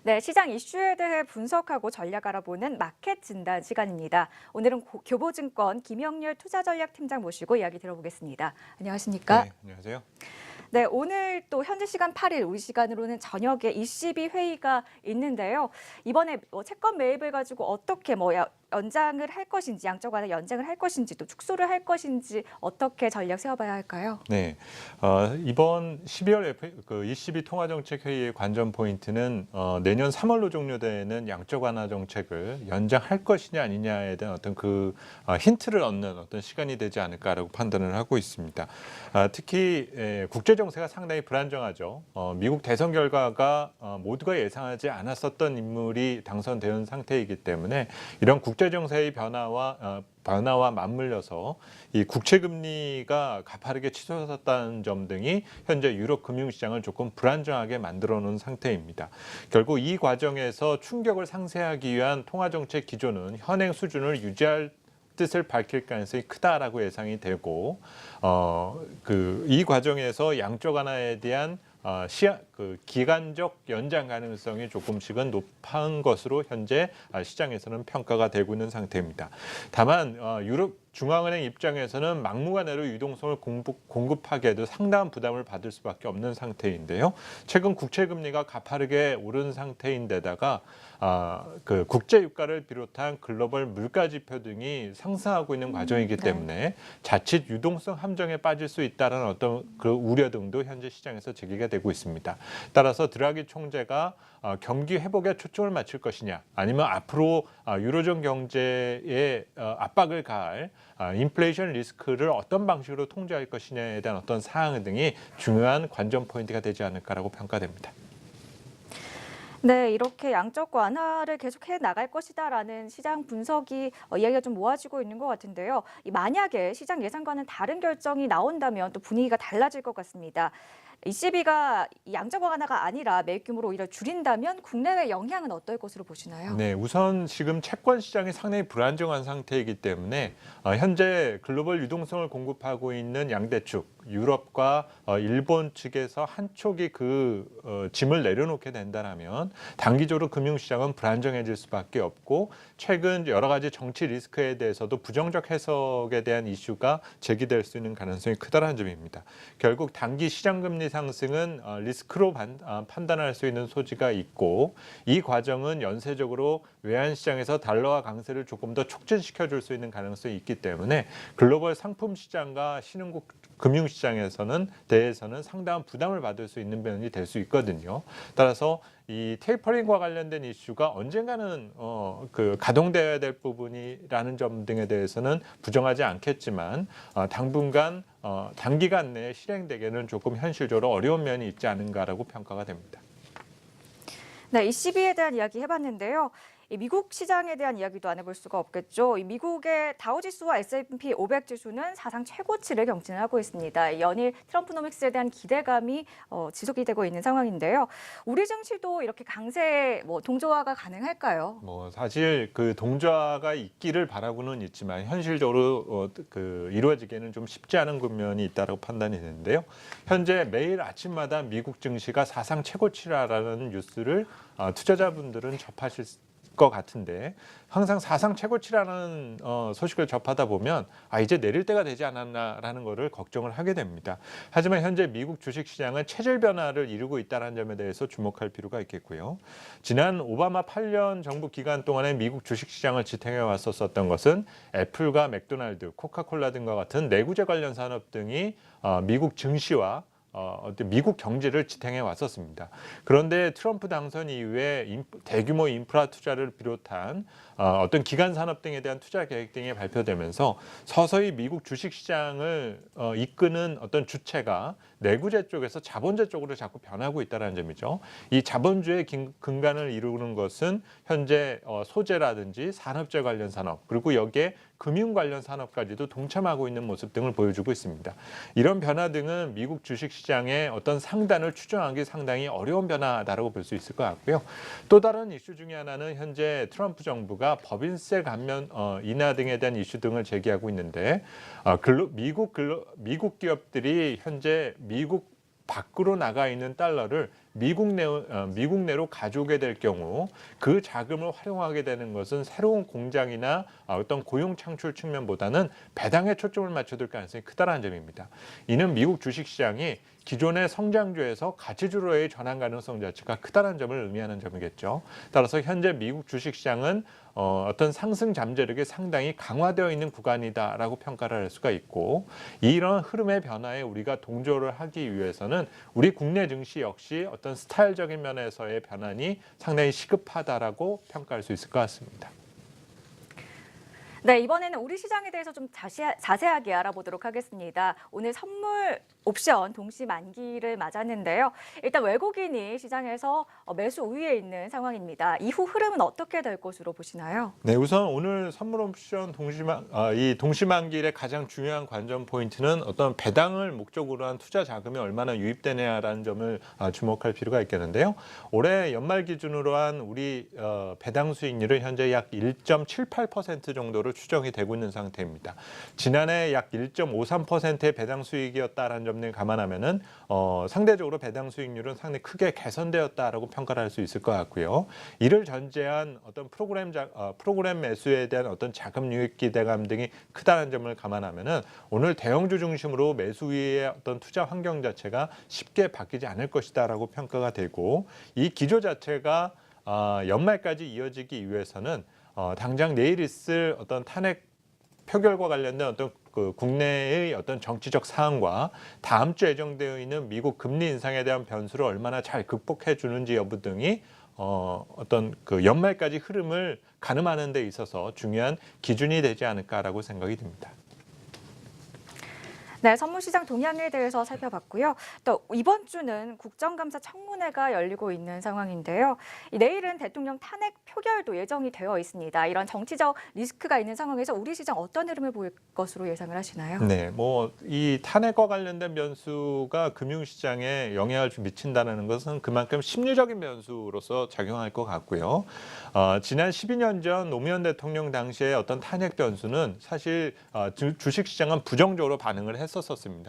네, 시장 이슈에 대해 분석하고 전략 알아보는 마켓 진단 시간입니다. 오늘은 교보증권 김영률 투자전략팀장 모시고 이야기 들어보겠습니다. 안녕하십니까? 네, 안녕하세요. 네, 오늘 또 현지 시간 8일, 우리 시간으로는 저녁에 ECB 회의가 있는데요. 이번에 채권 매입을 가지고 어떻게 연장을 할 것인지, 양적 완화 연장을 할 것인지, 또 축소를 할 것인지 어떻게 전략 세워봐야 할까요? 네, 이번 12월 ECB 통화정책회의의 관전 포인트는 내년 3월로 종료되는 양적 완화 정책을 연장할 것이냐 아니냐에 대한 어떤 힌트를 얻는 어떤 시간이 되지 않을까라고 판단을 하고 있습니다. 특히 국제 정세가 상당히 불안정하죠. 미국 대선 결과가 모두가 예상하지 않았었던 인물이 당선된 상태이기 때문에 이런 국제 정세의 변화와 맞물려서 이 국채 금리가 가파르게 치솟았다는 점 등이 현재 유럽 금융시장을 조금 불안정하게 만들어 놓은 상태입니다. 결국 이 과정에서 충격을 상쇄하기 위한 통화정책 기조는 현행 수준을 유지할 뜻을 밝힐 가능성이 크다라고 예상이 되고 이 과정에서 양적 완화에 대한 기간적 연장 가능성이 조금씩은 높은 것으로 현재 시장에서는 평가가 되고 있는 상태입니다. 다만 유럽 중앙은행 입장에서는 막무가내로 유동성을 공급하기에도 상당한 부담을 받을 수밖에 없는 상태인데요. 최근 국채 금리가 가파르게 오른 상태인데다가 국제 유가를 비롯한 글로벌 물가 지표 등이 상승하고 있는 과정이기 때문에 자칫 유동성 함정에 빠질 수 있다는 어떤 그 우려 등도 현재 시장에서 제기가 되고 있습니다. 따라서 드라기 총재가 경기 회복에 초점을 맞출 것이냐, 아니면 앞으로 유로존 경제에 압박을 가할 인플레이션 리스크를 어떤 방식으로 통제할 것이냐에 대한 어떤 사항 등이 중요한 관전 포인트가 되지 않을까라고 평가됩니다. 네, 이렇게 양적 완화를 계속해 나갈 것이다라는 시장 분석이 이야기가 좀 모아지고 있는 것 같은데요. 만약에 시장 예상과는 다른 결정이 나온다면 또 분위기가 달라질 것 같습니다. ECB가 양적 완화가 아니라 매입 규모를 오히려 줄인다면 국내외 영향은 어떨 것으로 보시나요? 네, 우선 지금 채권 시장이 상당히 불안정한 상태이기 때문에 현재 글로벌 유동성을 공급하고 있는 양대축, 유럽과 일본 측에서 한쪽이 짐을 내려놓게 된다면 단기적으로 금융시장은 불안정해질 수밖에 없고, 최근 여러 가지 정치 리스크에 대해서도 부정적 해석에 대한 이슈가 제기될 수 있는 가능성이 크다는 점입니다. 결국 단기 시장금리 상승은 리스크로 판단할 수 있는 소지가 있고, 이 과정은 연쇄적으로 외환시장에서 달러화 강세를 조금 더 촉진시켜 줄 수 있는 가능성이 있기 때문에 글로벌 상품 시장과 신흥국 금융시장에서는 대해서는 상당한 부담을 받을 수 있는 면이 될 수 있거든요. 따라서 이 테이퍼링과 관련된 이슈가 언젠가는 가동되어야 될 부분이라는 점 등에 대해서는 부정하지 않겠지만 당분간 단기간 내에 실행되기는 조금 현실적으로 어려운 면이 있지 않은가라고 평가가 됩니다. 네, ECB에 대한 이야기 해봤는데요. 이 미국 시장에 대한 이야기도 안 해볼 수가 없겠죠. 이 미국의 다우지수와 S&P 500 지수는 사상 최고치를 경신하고 있습니다. 연일 트럼프노믹스에 대한 기대감이 지속이 되고 있는 상황인데요. 우리 증시도 이렇게 강세 동조화가 가능할까요? 사실 동조화가 있기를 바라고는 있지만 현실적으로 이루어지기에는 좀 쉽지 않은 국면이 있다고 판단이 되는데요. 현재 매일 아침마다 미국 증시가 사상 최고치라는 뉴스를 투자자분들은 접하실 것 같은데, 항상 사상 최고치라는 소식을 접하다 보면 이제 내릴 때가 되지 않았나라는 것을 걱정을 하게 됩니다. 하지만 현재 미국 주식시장은 체질 변화를 이루고 있다는 점에 대해서 주목할 필요가 있겠고요. 지난 오바마 8년 정부 기간 동안에 미국 주식시장을 지탱해 왔었던 것은 애플과 맥도날드, 코카콜라 등과 같은 내구재 관련 산업 등이 미국 증시와 미국 경제를 지탱해 왔었습니다. 그런데 트럼프 당선 이후에 대규모 인프라 투자를 비롯한 어떤 기간 산업 등에 대한 투자 계획 등이 발표되면서 서서히 미국 주식시장을 이끄는 어떤 주체가 내구재 쪽에서 자본재 쪽으로 자꾸 변하고 있다는 점이죠. 이 자본주의 근간을 이루는 것은 현재 소재라든지 산업재 관련 산업, 그리고 여기에 금융 관련 산업까지도 동참하고 있는 모습 등을 보여주고 있습니다. 이런 변화 등은 미국 주식시장의 어떤 상단을 추정하기 상당히 어려운 변화다라고 볼 수 있을 것 같고요. 또 다른 이슈 중에 하나는 현재 트럼프 정부가 법인세 감면 인하 등에 대한 이슈 등을 제기하고 있는데, 미국 기업들이 현재 미국 밖으로 나가 있는 달러를 미국 내로 가져오게 될 경우 그 자금을 활용하게 되는 것은 새로운 공장이나 어떤 고용 창출 측면보다는 배당에 초점을 맞춰둘 가능성이 크다는 점입니다. 이는 미국 주식시장이 기존의 성장주에서 가치주로의 전환 가능성 자체가 크다는 점을 의미하는 점이겠죠. 따라서 현재 미국 주식시장은 어떤 상승 잠재력이 상당히 강화되어 있는 구간이다라고 평가를 할 수가 있고, 이런 흐름의 변화에 우리가 동조를 하기 위해서는 우리 국내 증시 역시 어떤 스타일적인 면에서의 변환이 상당히 시급하다라고 평가할 수 있을 것 같습니다. 네, 이번에는 우리 시장에 대해서 좀 자세하게 알아보도록 하겠습니다. 오늘 선물 옵션 동시 만기를 맞았는데요. 일단 외국인이 시장에서 매수 우위에 있는 상황입니다. 이후 흐름은 어떻게 될 것으로 보시나요? 네, 우선 오늘 선물 옵션 이 동시만기일의 가장 중요한 관전 포인트는 어떤 배당을 목적으로 한 투자 자금이 얼마나 유입되냐라는 점을 주목할 필요가 있겠는데요. 올해 연말 기준으로 한 우리 배당 수익률은 현재 약 1.78% 정도로 추정이 되고 있는 상태입니다. 지난해 약 1.53%의 배당 수익이었다라는 점을 감안하면은 상대적으로 배당 수익률은 상당히 크게 개선되었다라고 평가를 할 수 있을 것 같고요. 이를 전제한 어떤 프로그램 매수에 대한 어떤 자금 유입 기대감 등이 크다는 점을 감안하면은 오늘 대형주 중심으로 매수 위의 어떤 투자 환경 자체가 쉽게 바뀌지 않을 것이다라고 평가가 되고, 이 기조 자체가 연말까지 이어지기 위해서는 당장 내일 있을 어떤 탄핵 표결과 관련된 어떤 그 국내의 어떤 정치적 사안과 다음 주 예정되어 있는 미국 금리 인상에 대한 변수를 얼마나 잘 극복해 주는지 여부 등이 어떤 그 연말까지 흐름을 가늠하는 데 있어서 중요한 기준이 되지 않을까라고 생각이 듭니다. 네, 선물시장 동향에 대해서 살펴봤고요. 또 이번 주는 국정감사 청문회가 열리고 있는 상황인데요. 내일은 대통령 탄핵 표결도 예정이 되어 있습니다. 이런 정치적 리스크가 있는 상황에서 우리 시장 어떤 흐름을 보일 것으로 예상을 하시나요? 네, 이 탄핵과 관련된 변수가 금융시장에 영향을 좀 미친다는 것은 그만큼 심리적인 변수로서 작용할 것 같고요. 지난 12년 전 노무현 대통령 당시에 어떤 탄핵 변수는 사실 주식시장은 부정적으로 반응을 했었습니다.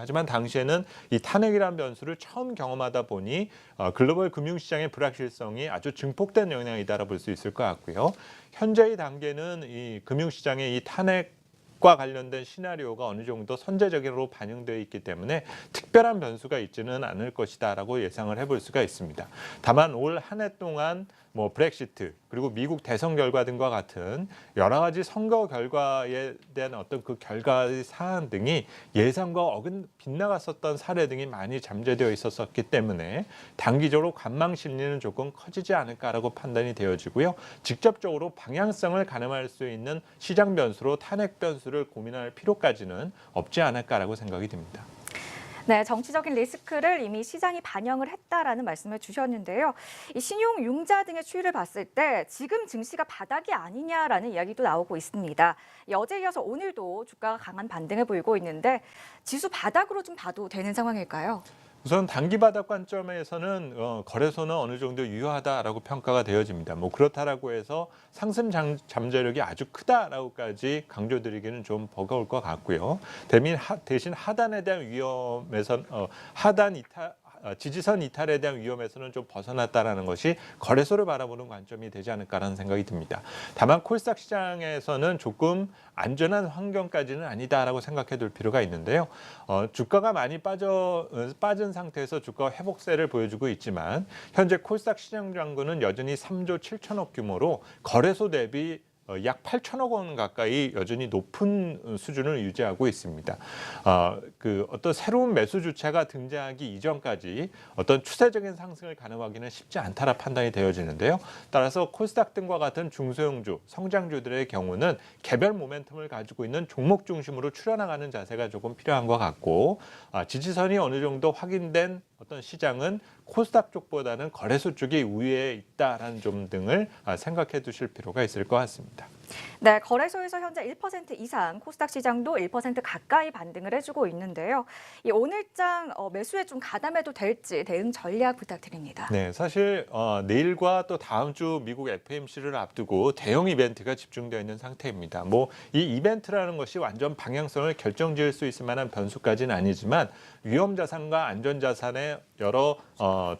하지만 당시에는 이 탄핵이라는 변수를 처음 경험하다 보니 글로벌 금융시장의 불확실성이 아주 증폭된 영향이다라고 볼 수 있을 것 같고요. 현재의 단계는 이 금융시장의 이 탄핵과 관련된 시나리오가 어느 정도 선제적으로 반영되어 있기 때문에 특별한 변수가 있지는 않을 것이다라고 예상을 해볼 수가 있습니다. 다만 올 한 해 동안 브렉시트 그리고 미국 대선 결과 등과 같은 여러 가지 선거 결과에 대한 어떤 그 결과의 사안 등이 예상과 빗나갔었던 사례 등이 많이 잠재되어 있었기 때문에 단기적으로 관망 심리는 조금 커지지 않을까라고 판단이 되어지고요. 직접적으로 방향성을 가늠할 수 있는 시장 변수로 탄핵 변수를 고민할 필요까지는 없지 않을까라고 생각이 듭니다. 네, 정치적인 리스크를 이미 시장이 반영을 했다라는 말씀을 주셨는데요. 이 신용 융자 등의 추이를 봤을 때 지금 증시가 바닥이 아니냐라는 이야기도 나오고 있습니다. 어제 이어서 오늘도 주가가 강한 반등을 보이고 있는데 지수 바닥으로 좀 봐도 되는 상황일까요? 우선 단기 바닥 관점에서는 거래소는 어느 정도 유효하다라고 평가가 되어집니다. 그렇다라고 해서 상승 잠재력이 아주 크다라고까지 강조드리기는 좀 버거울 것 같고요. 대신 하단에 대한 위험에선 지지선 이탈에 대한 위험에서는 좀 벗어났다라는 것이 거래소를 바라보는 관점이 되지 않을까라는 생각이 듭니다. 다만 코스닥 시장에서는 조금 안전한 환경까지는 아니다라고 생각해 둘 필요가 있는데요. 주가가 많이 빠진 상태에서 주가 회복세를 보여주고 있지만 현재 코스닥 시장 잔고는 여전히 3조 7천억 규모로 거래소 대비 약 8천억 원 가까이 여전히 높은 수준을 유지하고 있습니다. 어떤 새로운 매수 주체가 등장하기 이전까지 어떤 추세적인 상승을 가늠하기는 쉽지 않다라 판단이 되어지는데요. 따라서 코스닥 등과 같은 중소형주, 성장주들의 경우는 개별 모멘텀을 가지고 있는 종목 중심으로 추려나가는 자세가 조금 필요한 것 같고, 지지선이 어느 정도 확인된 어떤 시장은 코스닥 쪽보다는 거래소 쪽이 우위에 있다라는 점 등을 생각해 두실 필요가 있을 것 같습니다. 네, 거래소에서 현재 1% 이상, 코스닥 시장도 1% 가까이 반등을 해주고 있는데요. 이 오늘장 매수에 좀 가담해도 될지 대응 전략 부탁드립니다. 네, 사실 내일과 또 다음 주 미국 FMC를 앞두고 대형 이벤트가 집중되어 있는 상태입니다. 뭐 이 이벤트라는 것이 완전 방향성을 결정지을 수 있을 만한 변수까지는 아니지만 위험 자산과 안전 자산의 여러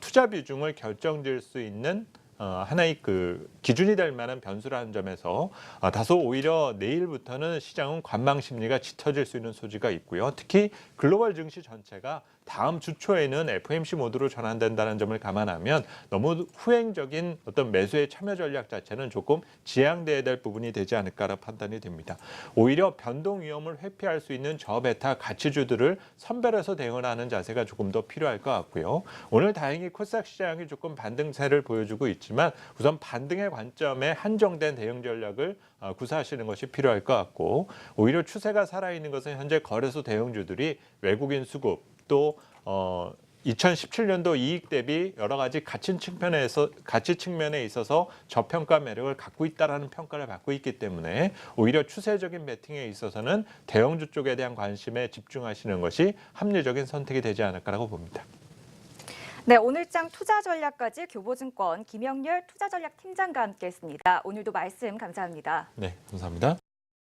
투자 비중을 결정지을 수 있는 하나의 그 기준이 될 만한 변수라는 점에서 다소 오히려 내일부터는 시장은 관망 심리가 짙어질 수 있는 소지가 있고요. 특히 글로벌 증시 전체가 다음 주 초에는 FOMC 모드로 전환된다는 점을 감안하면 너무 후행적인 어떤 매수의 참여 전략 자체는 조금 지양돼야 될 부분이 되지 않을까라 판단이 됩니다. 오히려 변동 위험을 회피할 수 있는 저베타 가치주들을 선별해서 대응을 하는 자세가 조금 더 필요할 것 같고요. 오늘 다행히 코스닥 시장이 조금 반등세를 보여주고 있지만 우선 반등의 관점에 한정된 대응 전략을 구사하시는 것이 필요할 것 같고, 오히려 추세가 살아있는 것은 현재 거래소 대형주들이 외국인 수급 또 2017년도 이익 대비 여러 가지 가치 측면에 있어서 저평가 매력을 갖고 있다라는 평가를 받고 있기 때문에 오히려 추세적인 베팅에 있어서는 대형주 쪽에 대한 관심에 집중하시는 것이 합리적인 선택이 되지 않을까라고 봅니다. 네, 오늘장 투자 전략까지 교보증권 김영렬 투자전략팀장과 함께했습니다. 오늘도 말씀 감사합니다. 네, 감사합니다.